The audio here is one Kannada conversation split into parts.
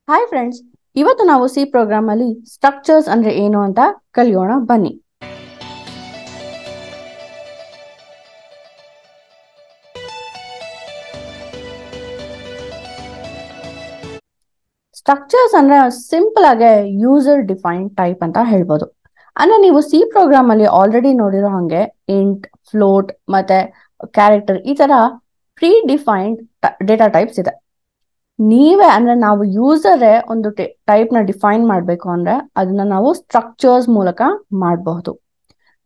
ಹಾಯ್ ಫ್ರೆಂಡ್ಸ್, ಇವತ್ತು ನಾವು ಸಿ ಪ್ರೋಗ್ರಾಮ್ ಅಲ್ಲಿ ಸ್ಟ್ರಕ್ಚರ್ಸ್ ಅಂದ್ರೆ ಏನು ಅಂತ ಕಲಿಯೋಣ ಬನ್ನಿ. ಸ್ಟ್ರಕ್ಚರ್ಸ್ ಅಂದ್ರೆ ಸಿಂಪಲ್ ಆಗಿ ಯೂಸರ್ ಡಿಫೈನ್ಡ್ ಟೈಪ್ ಅಂತ ಹೇಳ್ಬೋದು. ಅಂದ್ರೆ ನೀವು ಸಿ ಪ್ರೋಗ್ರಾಮ್ ಅಲ್ಲಿ ಆಲ್ರೆಡಿ ನೋಡಿರೋ ಹಾಗೆ ಇಂಟ್, ಫ್ಲೋಟ್ ಮತ್ತೆ ಕ್ಯಾರೆಕ್ಟರ್ ಈ ತರ ಪ್ರೀ ಡಿಫೈನ್ಡ್ ಡೇಟಾ ಟೈಪ್ಸ್ ಇದೆ. ನೀವೇ ಅಂದ್ರೆ ನಾವು ಯೂಸರೇ ಒಂದು ಟೈಪ್ ನ ಡಿಫೈನ್ ಮಾಡಬೇಕು ಅಂದ್ರೆ ಅದನ್ನ ನಾವು ಸ್ಟ್ರಕ್ಚರ್ಸ್ ಮೂಲಕ ಮಾಡಬಹುದು.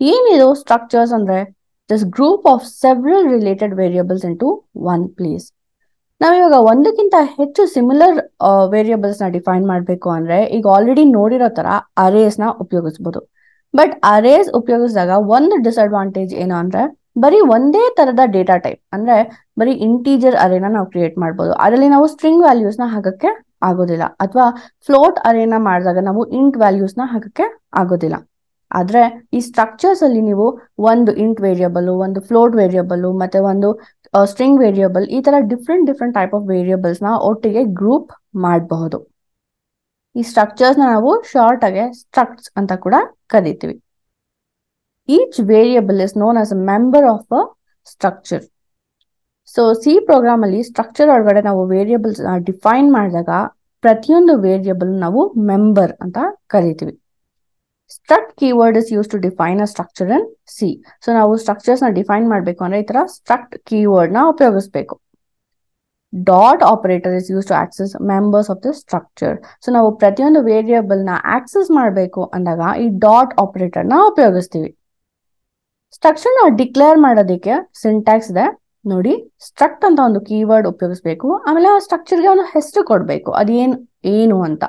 ಏನಿದು ಸ್ಟ್ರಕ್ಚರ್ಸ್ ಅಂದ್ರೆ this group of several related variables into one place. ನಾವಿವಾಗ ಒಂದಕ್ಕಿಂತ ಹೆಚ್ಚು ಸಿಮಿಲರ್ ವೇರಿಯಬಲ್ಸ್ ನ ಡಿಫೈನ್ ಮಾಡಬೇಕು ಅಂದ್ರೆ ಈಗ ಆಲ್ರೆಡಿ ನೋಡಿರೋ ತರ ಅರೇಸ್ ನ ಉಪಯೋಗಿಸಬಹುದು. ಬಟ್ ಅರೇಸ್ ಉಪಯೋಗಿಸಿದಾಗ ಒಂದು ಡಿಸ್ಅಡ್ವಾಂಟೇಜ್ ಏನು ಅಂದ್ರೆ ಬರೀ ಒಂದೇ ತರದ ಡೇಟಾ ಟೈಪ್ ಅಂದ್ರೆ ಬರೀ ಇಂಟೀಜರ್ ಅರೇನ ನಾವು ಕ್ರಿಯೇಟ್ ಮಾಡ್ಬೋದು. ಅದರಲ್ಲಿ ನಾವು ಸ್ಟ್ರಿಂಗ್ ವ್ಯಾಲ್ಯೂಸ್ ನ ಹಾಕಕ್ಕೆ ಆಗೋದಿಲ್ಲ, ಅಥವಾ ಫ್ಲೋಟ್ ಅರೇನ ಮಾಡಿದಾಗ ನಾವು ಇಂಟ್ ವ್ಯಾಲ್ಯೂಸ್ ನ ಹಾಕಕ್ಕೆ ಆಗೋದಿಲ್ಲ. ಆದ್ರೆ ಈ ಸ್ಟ್ರಕ್ಚರ್ಸ್ ಅಲ್ಲಿ ನೀವು ಒಂದು ಇಂಟ್ ವೇರಿಯಬಲ್, ಒಂದು ಫ್ಲೋಟ್ ವೇರಿಯಬಲ್ ಮತ್ತೆ ಒಂದು ಸ್ಟ್ರಿಂಗ್ ವೇರಿಯಬಲ್ ಈ ತರ ಡಿಫ್ರೆಂಟ್ ಟೈಪ್ ಆಫ್ ವೇರಿಯಬಲ್ಸ್ ನ ಒಟ್ಟಿಗೆ ಗ್ರೂಪ್ ಮಾಡಬಹುದು. ಈ ಸ್ಟ್ರಕ್ಚರ್ಸ್ ನ ನಾವು ಶಾರ್ಟ್ ಆಗಿ ಸ್ಟ್ರಕ್ಟ್ಸ್ ಅಂತ ಕೂಡ ಕರಿತೀವಿ. Each variable is known as a member of a structure. So C program ಅಲ್ಲಿ ಸ್ಟ್ರಕ್ಚರ್ ಒಳಗಡೆ ನಾವು ವೇರಿಯಬಲ್ಸ್ ಡಿಫೈನ್ ಮಾಡಿದಾಗ ಪ್ರತಿಯೊಂದು ವೇರಿಯಬಲ್ ನಾವು ಮೆಂಬರ್ ಅಂತ ಕರಿತೀವಿ. Struct keyword is use to define a structure in C. So ನಾವು ಸ್ಟ್ರಕ್ಚರ್ಸ್ ನ ಡಿಫೈನ್ ಮಾಡಬೇಕು ಅಂದ್ರೆ ಈ ತರ ಸ್ಟ್ರಕ್ಟ್ ಕೀವರ್ಡ್ ನ ಉಪಯೋಗಿಸಬೇಕು. Dot operator is use to access members of the structure. So ನಾವು ಪ್ರತಿಯೊಂದು ವೇರಿಯಬಲ್ ನ ಆಕ್ಸೆಸ್ ಮಾಡಬೇಕು ಅಂದಾಗ ಈ ಡಾಟ್ ಆಪರೇಟರ್ ನ ಉಪಯೋಗಿಸ್ತೀವಿ. ಸ್ಟ್ರಕ್ಚರ್ ನ ಡಿಕ್ಲೇರ್ ಮಾಡೋದಕ್ಕೆ ಸಿಂಟ್ಯಾಕ್ಸ್ ಇದೆ ನೋಡಿ. ಸ್ಟ್ರಕ್ಟ್ ಅಂತ ಒಂದು ಕೀವರ್ಡ್ ಉಪಯೋಗಿಸ್ಬೇಕು, ಆಮೇಲೆ ಆ ಸ್ಟ್ರಕ್ಚರ್ಗೆ ಒಂದು ಹೆಸರು ಕೊಡ್ಬೇಕು, ಅದೇನು ಅಂತ.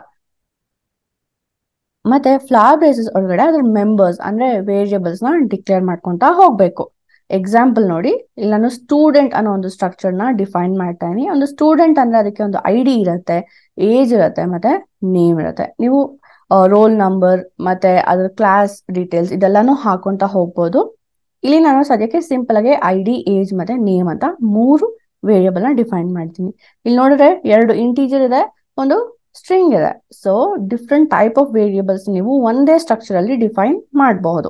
ಮತ್ತೆ ಫ್ಲವರ್ ಬ್ರೇಸಸ್ ಒಳಗಡೆ ಅದ್ರ ಮೆಂಬರ್ಸ್ ಅಂದ್ರೆ ವೇರಿಯಬಲ್ಸ್ ನ ಡಿಕ್ಲೇರ್ ಮಾಡ್ಕೊಂತ ಹೋಗ್ಬೇಕು. ಎಕ್ಸಾಂಪಲ್ ನೋಡಿ, ಇಲ್ಲಿ ನಾನು ಸ್ಟೂಡೆಂಟ್ ಅನ್ನೋ ಒಂದು ಸ್ಟ್ರಕ್ಚರ್ ನ ಡಿಫೈನ್ ಮಾಡ್ತಾ ಇದೀನಿ. ಒಂದು ಸ್ಟೂಡೆಂಟ್ ಅಂದ್ರೆ ಅದಕ್ಕೆ ಒಂದು ಐಡಿ ಇರುತ್ತೆ, ಏಜ್ ಇರುತ್ತೆ ಮತ್ತೆ ನೇಮ್ ಇರುತ್ತೆ. ನೀವು ರೋಲ್ ನಂಬರ್ ಮತ್ತೆ ಅದ್ರ ಕ್ಲಾಸ್ ಡೀಟೇಲ್ಸ್ ಇದೆಲ್ಲಾನು ಹಾಕೊಂತ ಹೋಗ್ಬೋದು. ಇಲ್ಲಿ ನಾನು ಸದ್ಯಕ್ಕೆ ಸಿಂಪಲ್ ಆಗಿ ಐಡಿ, ಏಜ್ ಮತ್ತೆ ನೇಮ್ ಅಂತ 3 ವೇರಿಯಬಲ್ ನ ಡಿಫೈನ್ ಮಾಡ್ತೀನಿ. ಇಲ್ಲಿ ನೋಡಿದ್ರೆ 2 ಇಂಟೀಜರ್ ಇದೆ, ಒಂದು ಸ್ಟ್ರಿಂಗ್ ಇದೆ. So different type of variables ನೀವು ಒಂದೇ ಸ್ಟ್ರಕ್ಚರ್ ಅಲ್ಲಿ ಡಿಫೈನ್ ಮಾಡಬಹುದು.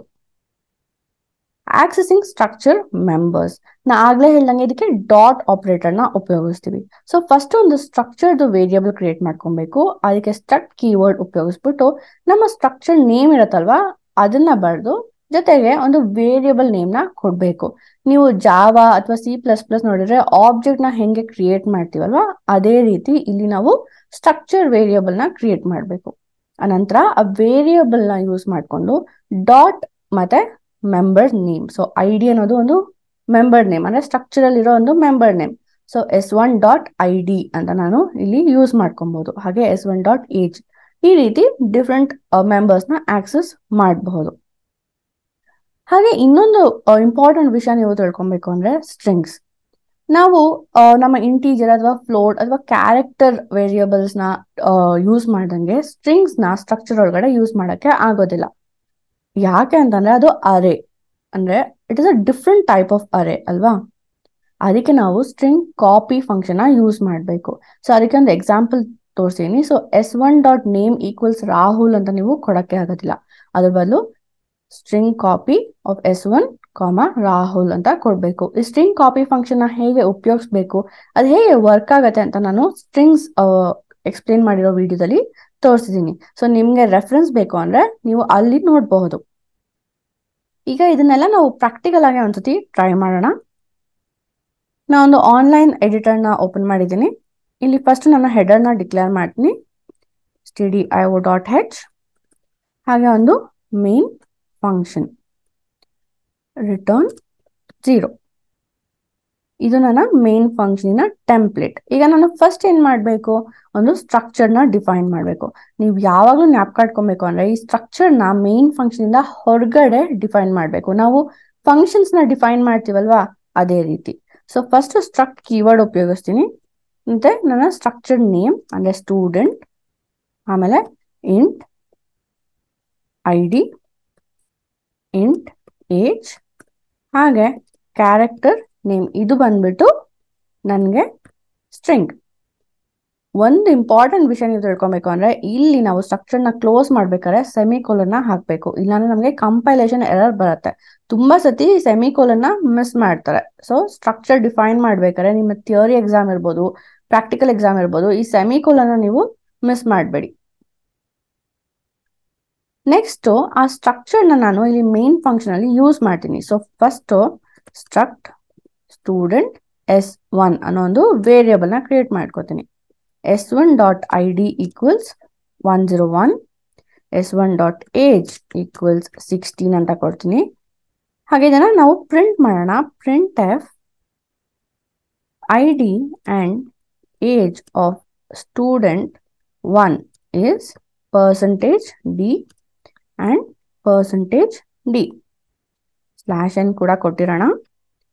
ಆಕ್ಸೆಸಿಂಗ್ ಸ್ಟ್ರಕ್ಚರ್ ಮೆಂಬರ್ಸ್, ನಾ ಆಗ್ಲೇ ಹೇಳ್ದಂಗೆ ಇದಕ್ಕೆ ಡಾಟ್ ಆಪರೇಟರ್ ನ ಉಪಯೋಗಿಸ್ತೀವಿ. ಸೊ ಫಸ್ಟ್ ಒಂದು ಸ್ಟ್ರಕ್ಚರ್ದು ವೇರಿಯಬಲ್ ಕ್ರಿಯೇಟ್ ಮಾಡ್ಕೊಬೇಕು. ಅದಕ್ಕೆ ಸ್ಟ್ರಕ್ಟ್ ಕೀವರ್ಡ್ ಉಪಯೋಗಿಸ್ಬಿಟ್ಟು ನಮ್ಮ ಸ್ಟ್ರಕ್ಚರ್ ನೇಮ್ ಇರತ್ತಲ್ವಾ ಅದನ್ನ ಬರೆದು ಜೊತೆಗೆ ಒಂದು ವೇರಿಯಬಲ್ ನೇಮ್ ನ ಕೊಡ್ಬೇಕು. ನೀವು ಜಾವಾ ಅಥವಾ C++ ನೋಡಿದ್ರೆ ಆಬ್ಜೆಕ್ಟ್ ನ ಹೆಂಗೆ ಕ್ರಿಯೇಟ್ ಮಾಡ್ತೀವಲ್ವಾ ಅದೇ ರೀತಿ ಇಲ್ಲಿ ನಾವು ಸ್ಟ್ರಕ್ಚರ್ ವೇರಿಯಬಲ್ ನ ಕ್ರಿಯೇಟ್ ಮಾಡಬೇಕು. ಅನಂತರ ಆ ವೇರಿಯಬಲ್ ನ ಯೂಸ್ ಮಾಡಿಕೊಂಡು ಡಾಟ್ ಮತ್ತೆ ಮೆಂಬರ್ ನೇಮ್. ಸೊ ಐಡಿ ಅನ್ನೋದು ಒಂದು ಮೆಂಬರ್ ನೇಮ್ ಅಂದ್ರೆ ಸ್ಟ್ರಕ್ಚರ್ ಅಲ್ಲಿ ಇರೋ ಒಂದು ಮೆಂಬರ್ ನೇಮ್. ಸೊ S1.id ಅಂತ ನಾನು ಇಲ್ಲಿ ಯೂಸ್ ಮಾಡ್ಕೊಬಹುದು. ಹಾಗೆ S1.age ಈ ರೀತಿ ಡಿಫ್ರೆಂಟ್ ಮೆಂಬರ್ಸ್ ನ ಆಕ್ಸೆಸ್ ಮಾಡಬಹುದು. ಹಾಗೆ ಇನ್ನೊಂದು ಇಂಪಾರ್ಟೆಂಟ್ ವಿಷಯ ನೀವು ತಿಳ್ಕೊಬೇಕು ಅಂದ್ರೆ ಸ್ಟ್ರಿಂಗ್ಸ್. ನಾವು ನಮ್ಮ ಇಂಟೀಜರ್ ಅಥವಾ ಫ್ಲೋಟ್ ಅಥವಾ ಕ್ಯಾರೆಕ್ಟರ್ ವೇರಿಯಬಲ್ಸ್ ನ ಯೂಸ್ ಮಾಡ್ದಂಗೆ ಸ್ಟ್ರಿಂಗ್ಸ್ ನ ಸ್ಟ್ರಕ್ಚರ್ ಒಳಗಡೆ ಯೂಸ್ ಮಾಡಕ್ಕೆ ಆಗೋದಿಲ್ಲ. ಯಾಕೆ ಅಂತಂದ್ರೆ ಅದು ಅರೇ, ಅಂದ್ರೆ it is a different type of array ಅಲ್ವಾ. ಅದಕ್ಕೆ ನಾವು ಸ್ಟ್ರಿಂಗ್ ಕಾಪಿ ಫಂಕ್ಷನ್ ಯೂಸ್ ಮಾಡಬೇಕು. ಸೊ ಅದಕ್ಕೆ ಒಂದು ಎಕ್ಸಾಂಪಲ್ ತೋರಿಸ್ತೀನಿ. ಸೊ S1.name ಈಕ್ವಲ್ಸ್ ರಾಹುಲ್ ಅಂತ ನೀವು ಕೊಡಕ್ಕೆ ಆಗೋದಿಲ್ಲ. ಅದ್ರ ಬದಲು string copy of S1, Rahul ಅಂತ ಕೊಡ್ಬೇಕು. ಈ ಸ್ಟ್ರಿಂಗ್ ಕಾಪಿ ಫಂಕ್ಷನ್ ಹೇಗೆ ಉಪಯೋಗಿಸ್ಬೇಕು, ಅದು ಹೇಗೆ ವರ್ಕ್ ಆಗತ್ತೆ ಅಂತ ನಾನು ಸ್ಟ್ರಿಂಗ್ಸ್ ಎಕ್ಸ್ಪ್ಲೇನ್ ಮಾಡಿರೋ ವಿಡಿಯೋದಲ್ಲಿ ತೋರಿಸಿದ್ದೀನಿ. ಸೊ ನಿಮ್ಗೆ ರೆಫರೆನ್ಸ್ ಬೇಕು ಅಂದ್ರೆ ನೀವು ಅಲ್ಲಿ ನೋಡಬಹುದು. ಈಗ ಇದನ್ನೆಲ್ಲ ನಾವು ಪ್ರಾಕ್ಟಿಕಲ್ ಆಗಿ ಒಂದ್ಸತಿ ಟ್ರೈ ಮಾಡೋಣ. ನಾ ಒಂದು ಆನ್ಲೈನ್ ಎಡಿಟರ್ ನ ಓಪನ್ ಮಾಡಿದ್ದೀನಿ. ಇಲ್ಲಿ ಫಸ್ಟ್ ನನ್ನ ಹೆಡರ್ ನ ಡಿಕ್ಲೇರ್ ಮಾಡ್ತೀನಿ, stdio.h. ಹಾಗೆ ಒಂದು ಮೇನ್ ಫಂಕ್ಷನ್ ರಿಟರ್ನ್ 0. ಇದು ನನ್ನ ಮೇನ್ ಫಂಕ್ಷನ್ ಟೆಂಪ್ಲೇಟ್. ಈಗ ನಾನು ಫಸ್ಟ್ ಏನ್ ಮಾಡ್ಬೇಕು, ಒಂದು ಸ್ಟ್ರಕ್ಚರ್ ನ ಡಿಫೈನ್ ಮಾಡ್ಬೇಕು. ನೀವು ಯಾವಾಗ್ಲೂ ಜ್ಞಾಪಕ ಇಟ್ಕೊಬೇಕು ಅಂದ್ರೆ ಈ ಸ್ಟ್ರಕ್ಚರ್ ನ ಮೇನ್ ಫಂಕ್ಷನ್ ಇಂದ ಹೊರಗಡೆ ಡಿಫೈನ್ ಮಾಡ್ಬೇಕು. ನಾವು ಫಂಕ್ಷನ್ಸ್ ನ ಡಿಫೈನ್ ಮಾಡ್ತೀವಲ್ವಾ ಅದೇ ರೀತಿ. ಸೊ ಫಸ್ಟ್ ಸ್ಟ್ರಕ್ಟ್ ಕೀವರ್ಡ್ ಉಪಯೋಗಿಸ್ತೀನಿ. ಮತ್ತೆ ನನ್ನ ಸ್ಟ್ರಕ್ಚರ್ ನೇಮ್ ಅಂದ್ರೆ ಸ್ಟೂಡೆಂಟ್, ಆಮೇಲೆ ಇಂಟ್ ಐಡಿ, ಇಂಟ್ ಏಜ್, ಹಾಗೆ ಕ್ಯಾರೆಕ್ಟರ್ ನೇಮ್ ಇದು ಬಂದ್ಬಿಟ್ಟು ನನಗೆ ಸ್ಟ್ರಿಂಗ್. ಒಂದು ಇಂಪಾರ್ಟೆಂಟ್ ವಿಷಯ ನೀವು ತಿಳ್ಕೊಬೇಕು ಅಂದ್ರೆ ಇಲ್ಲಿ ನಾವು ಸ್ಟ್ರಕ್ಚರ್ ನ ಕ್ಲೋಸ್ ಮಾಡ್ಬೇಕಾದ್ರೆ ಸೆಮಿಕೋಲನ್ ಹಾಕ್ಬೇಕು, ಇಲ್ಲಾಂದ್ರೆ ನಮಗೆ ಕಂಪೈಲೇಷನ್ ಎರರ್ ಬರುತ್ತೆ. ತುಂಬಾ ಸತಿ ಸೆಮಿಕೋಲನ್ ಮಿಸ್ ಮಾಡ್ತಾರೆ. ಸೊ ಸ್ಟ್ರಕ್ಚರ್ ಡಿಫೈನ್ ಮಾಡ್ಬೇಕಾದ್ರೆ ನಿಮ್ಮ ಥಿಯರಿ ಎಕ್ಸಾಮ್ ಇರ್ಬೋದು, ಪ್ರಾಕ್ಟಿಕಲ್ ಎಕ್ಸಾಮ್ ಇರ್ಬೋದು, ಈ ಸೆಮಿಕೋಲನ್ ನೀವು ಮಿಸ್ ಮಾಡಬೇಡಿ. ನೆಕ್ಸ್ಟ್ ಆ ಸ್ಟ್ರಕ್ಚರ್ ನಾನು ಇಲ್ಲಿ ಮೇನ್ ಫಂಕ್ಷನ್ ಅಲ್ಲಿ ಯೂಸ್ ಮಾಡ್ತೀನಿ. So first struct student S1 ಅನ್ನೋ ಒಂದು ವೇರಿಯೇಬಲ್ ನ ಕ್ರಿಯೇಟ್ ಮಾಡ್ಕೋತೀನಿ. S1.id equals 101, S1.age equals 16 ಅಂತ ಕೊಡ್ತೀನಿ. ಹಾಗೆ ಇದನ್ನ ನಾವು ಪ್ರಿಂಟ್ ಮಾಡೋಣ. printf id and age of student 1 is %d and %d /n ಕೂಡ ಕೊಟ್ಟಿರೋಣ.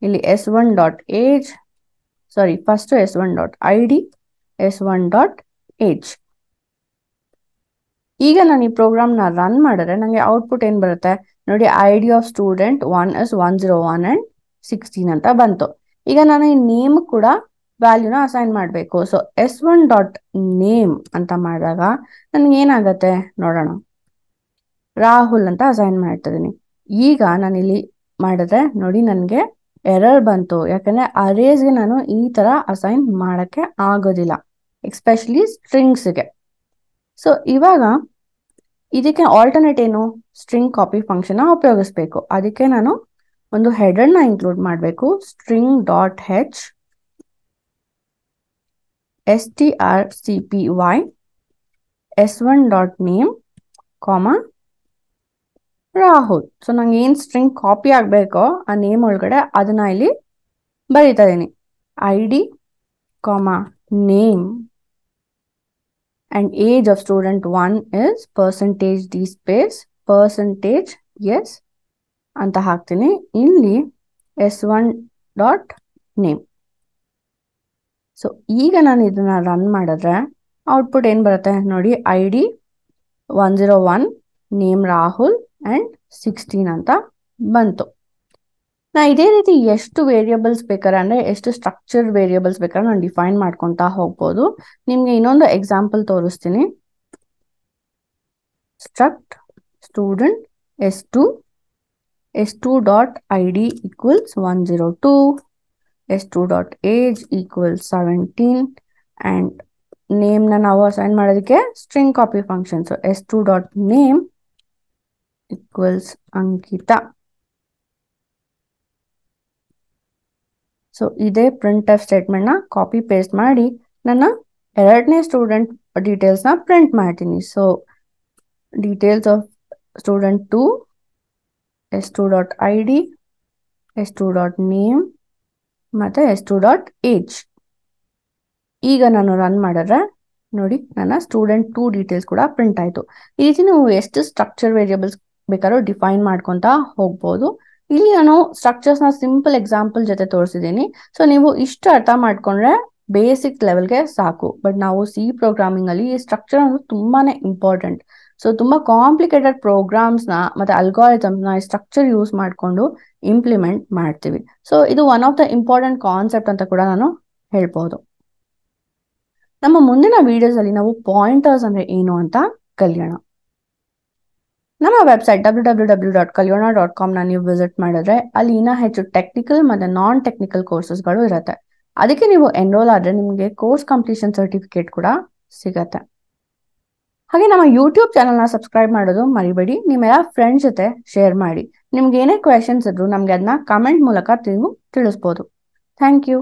ಇಲ್ಲಿ S1.age ಫಸ್ಟ್ S1.id S1.age. ಈಗ ನಾನು ಈ ಪ್ರೋಗ್ರಾಮ್ ನ ರನ್ ಮಾಡಿದ್ರೆ ನನಗೆ ಔಟ್ಪುಟ್ ಏನ್ ಬರುತ್ತೆ ನೋಡಿ, ID of student 1 is 101 and 16 ಅಂತ ಬಂತು. ಈಗ ನಾನು ಈ ನೇಮ್ ಕೂಡ ವ್ಯಾಲ್ಯೂನ ಅಸೈನ್ ಮಾಡಬೇಕು. ಸೊ S1.name ಅಂತ ಮಾಡಿದಾಗ ನನ್ಗೆ ಏನಾಗತ್ತೆ ನೋಡೋಣ, ರಾಹುಲ್ ಅಂತ ಅಸೈನ್ ಮಾಡ್ತಾ ಇದೀನಿ. ಈಗ ನಾನು ಇಲ್ಲಿ ಮಾಡಿದ್ರೆ ನೋಡಿ ನನಗೆ ಎರರ್ ಬಂತು, ಯಾಕಂದ್ರೆ ಅರೇಸ್ಗೆ ನಾನು ಈ ತರ ಅಸೈನ್ ಮಾಡಕ್ಕೆ ಆಗೋದಿಲ್ಲ, ಎಸ್ಪೆಷಲಿ ಸ್ಟ್ರಿಂಗ್ಸ್ಗೆ. ಸೊ ಇವಾಗ ಇದಕ್ಕೆ ಆಲ್ಟರ್ನೇಟ್ ಏನು, ಸ್ಟ್ರಿಂಗ್ ಕಾಪಿ ಫಂಕ್ಷನ್ ಉಪಯೋಗಿಸ್ಬೇಕು. ಅದಕ್ಕೆ ನಾನು ಒಂದು ಹೆಡರ್ ನ ಇನ್ಕ್ಲೂಡ್ ಮಾಡಬೇಕು. string.h strcpy s1.name, Rahul. So ನಂಗೆ ಏನ್ ಸ್ಟ್ರಿಂಗ್ ಕಾಪಿ ಆಗ್ಬೇಕೋ ಆ ನೇಮ್ ಒಳಗಡೆ ಅದನ್ನ ಇಲ್ಲಿ ಬರೀತಾ ಇದೀನಿ. ID, name and age of student 1 is %d space %yes ಅಂತ ಹಾಕ್ತೀನಿ. ಇಲ್ಲಿ S1.name. ಸೊ ಈಗ ನಾನು ಇದನ್ನ ರನ್ ಮಾಡಿದ್ರೆ ಔಟ್ಪುಟ್ ಏನ್ ಬರುತ್ತೆ ನೋಡಿ, ID 101, ನೇಮ್ ರಾಹುಲ್ ಅಂಡ್ 16 ಅಂತ ಬಂತು. ನಾ ಇದೇ ರೀತಿ ಎಷ್ಟು ವೇರಿಯೇಬಲ್ಸ್ ಬೇಕಾದ್ರೆ ಅಂದ್ರೆ ಎಷ್ಟು ಸ್ಟ್ರಕ್ಚರ್ ವೇರಿಯೇಬಲ್ಸ್ ಬೇಕಾದ್ರೆ ನಾನು ಡಿಫೈನ್ ಮಾಡ್ಕೊಂತಾ ಹೋಗ್ಬೋದು. ನಿಮ್ಗೆ ಇನ್ನೊಂದು ಎಕ್ಸಾಂಪಲ್ ತೋರಿಸ್ತೀನಿ. Struct student S2.id equals 102, S2.age equals 17 and name ನ ನಾವು ಅಸೈನ್ ಮಾಡೋದಕ್ಕೆ string copy function. So S2.name equals Ankita. So ಇದೇ printf ಸ್ಟೇಟ್ಮೆಂಟ್ ನ ಕಾಪಿ ಪೇಸ್ಟ್ ಮಾಡಿ ನನ್ನ ಎರಡನೇ ಸ್ಟೂಡೆಂಟ್ ಡೀಟೇಲ್ಸ್ ನ ಪ್ರಿಂಟ್ ಮಾಡ್ತೀನಿ. So details of student 2 S2.id S2.name ಮತ್ತೆ S2.age. ಈಗ ನಾನು ರನ್ ಮಾಡಿದ್ರೆ ನೋಡಿ ನನ್ನ ಸ್ಟೂಡೆಂಟ್ 2 ಡೀಟೇಲ್ಸ್ ಕೂಡ ಪ್ರಿಂಟ್ ಆಯ್ತು. ಈ ರೀತಿ ನೀವು ಎಷ್ಟು ಸ್ಟ್ರಕ್ಚರ್ ವೇರಿಯೇಬಲ್ಸ್ ಬೇಕಾದ್ರೂ ಡಿಫೈನ್ ಮಾಡ್ಕೊಂತ ಹೋಗ್ಬೋದು. ಇಲ್ಲಿ ನಾನು ಸ್ಟ್ರಕ್ಚರ್ಸ್ ನ ಸಿಂಪಲ್ ಎಕ್ಸಾಂಪಲ್ ಜೊತೆ ತೋರಿಸಿದ್ದೀನಿ. ಸೊ ನೀವು ಇಷ್ಟು ಅರ್ಥ ಮಾಡ್ಕೊಂಡ್ರೆ ಬೇಸಿಕ್ ಲೆವೆಲ್ಗೆ ಸಾಕು. ಬಟ್ ನಾವು ಸಿ ಪ್ರೋಗ್ರಾಮಿಂಗ್ ಅಲ್ಲಿ ಈ ಸ್ಟ್ರಕ್ಚರ್ ಅನ್ನೋದು ತುಂಬಾನೇ ಇಂಪಾರ್ಟೆಂಟ್. ಸೊ ತುಂಬಾ ಕಾಂಪ್ಲಿಕೇಟೆಡ್ ಪ್ರೋಗ್ರಾಮ್ಸ್ ನ ಮತ್ತೆ ಅಲ್ಗಾರಿಥಮ್ಸ್ ನ ಸ್ಟ್ರಕ್ಚರ್ ಯೂಸ್ ಮಾಡ್ಕೊಂಡು ಇಂಪ್ಲಿಮೆಂಟ್ ಮಾಡ್ತೀವಿ. ಸೊ ಇದು one of the important concept ಅಂತ ಕೂಡ ನಾನು ಹೇಳ್ಬೋದು. ನಮ್ಮ ಮುಂದಿನ ವಿಡಿಯೋಸ್ ಅಲ್ಲಿ ನಾವು ಪಾಯಿಂಟರ್ಸ್ ಅಂದ್ರೆ ಏನು ಅಂತ ಕಲಿಯೋಣ. ನಮ್ಮ ವೆಬ್ಸೈಟ್ www.kalyona.com ನ ನೀವು ವಿಸಿಟ್ ಮಾಡಿದ್ರೆ ಅಲ್ಲಿ ಇನ್ನೂ ಹೆಚ್ಚು ಟೆಕ್ನಿಕಲ್ ಮತ್ತೆ ನಾನ್ ಟೆಕ್ನಿಕಲ್ ಕೋರ್ಸಸ್ಗಳು ಇರುತ್ತೆ. ಅದಕ್ಕೆ ನೀವು ಎನ್ರೋಲ್ ಆದ್ರೆ ನಿಮಗೆ ಕೋರ್ಸ್ ಕಂಪ್ಲೀಷನ್ ಸರ್ಟಿಫಿಕೇಟ್ ಕೂಡ ಸಿಗತ್ತೆ. ಹಾಗೆ ನಮ್ಮ ಯೂಟ್ಯೂಬ್ ಚಾನಲ್ ನ ಸಬ್ಸ್ಕ್ರೈಬ್ ಮಾಡೋದು ಮರಿಬೇಡಿ. ನಿಮ್ಮೆಲ್ಲ ಫ್ರೆಂಡ್ಸ್ ಜೊತೆ ಶೇರ್ ಮಾಡಿ. ನಿಮ್ಗೆ ಏನೇ ಕ್ವೆಶನ್ಸ್ ಇದ್ರು ನಮ್ಗೆ ಅದನ್ನ ಕಮೆಂಟ್ ಮೂಲಕ ನೀವು ತಿಳಿಸ್ಬೋದು. Thank you.